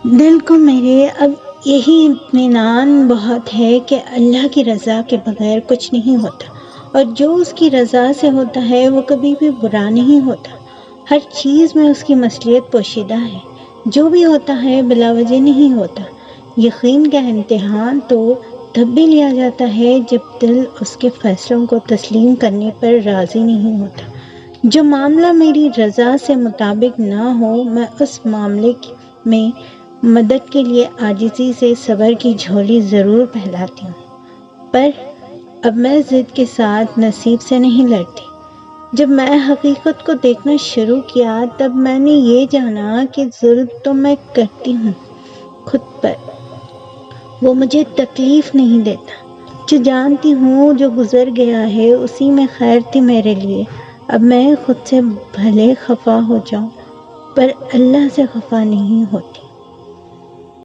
دل کو میرے اب یہی اطمینان بہت ہے کہ اللہ کی رضا کے بغیر کچھ نہیں ہوتا، اور جو اس کی رضا سے ہوتا ہے وہ کبھی بھی برا نہیں ہوتا۔ ہر چیز میں اس کی مصلحت پوشیدہ ہے، جو بھی ہوتا ہے بلا وجہ نہیں ہوتا۔ یقین کا امتحان تو تب بھی لیا جاتا ہے جب دل اس کے فیصلوں کو تسلیم کرنے پر راضی نہیں ہوتا۔ جو معاملہ میری رضا سے مطابق نہ ہو، میں اس معاملے میں مدد کے لیے عاجزی سے صبر کی جھولی ضرور پھیلاتی ہوں، پر اب میں ضد کے ساتھ نصیب سے نہیں لڑتی۔ جب میں حقیقت کو دیکھنا شروع کیا تب میں نے یہ جانا کہ ظلم تو میں کرتی ہوں خود پر، وہ مجھے تکلیف نہیں دیتا۔ جو جانتی ہوں جو گزر گیا ہے اسی میں خیر تھی میرے لیے۔ اب میں خود سے بھلے خفا ہو جاؤں پر اللہ سے خفا نہیں ہوتی۔